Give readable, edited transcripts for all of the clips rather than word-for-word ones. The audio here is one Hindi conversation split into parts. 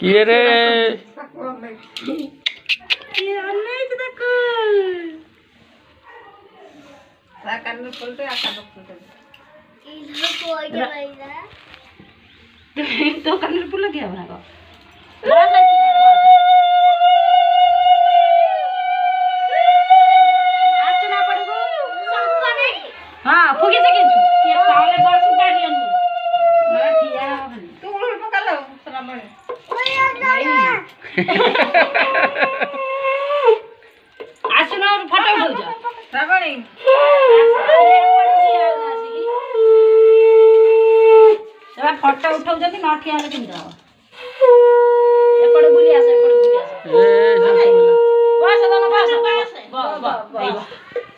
किए रे तो कलर फुल लगे बना को आचना पड़गो संपा नहीं हां फुगे से केजू ये ताले बड़ सुपारी अनु ना ठिया तू उड़ पका लो श्रावण आचना और फटा उठ जा श्रावणी फटो उठाऊ जदी न ठिया ले किन जाओ एपड़ बुली आसे बस दन बस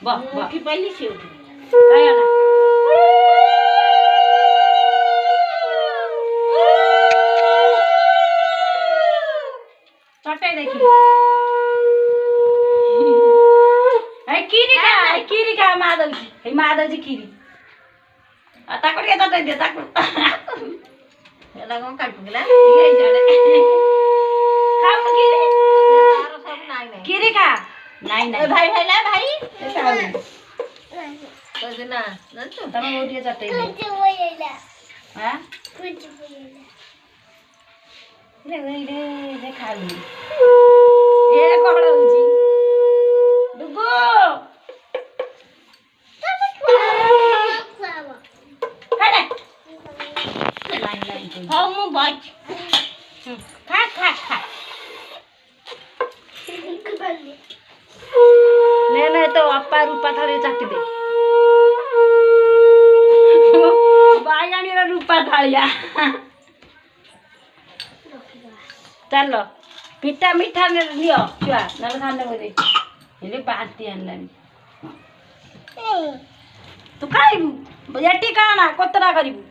बस उठी पहली से उठी आया ना चटे देखी ए कीरी का माधव जी कीरी ताकड़ के तटे दे ताकड़ एला कोन काट गेला ये जाडे खाऊ कीरी तारो सब नाही कीरी खा नाही भाई ला भाई ऐसा हो तो ना जानतो तमे ओडिया चटे कुछ बोलेला हां कुछ बोलेला रे खाऊ ए कोहड़ा होजी डुगो हाँ मु बच खा खा खा ले तो अपा रूपा थारे चाटी दे बायानी रा रूपा थालिया चलो पिता मीठा ने लियो छुआ नले खाने को दे हेले बाती आनलानी तू खाइबू बजाटी काना कोतरा करिबू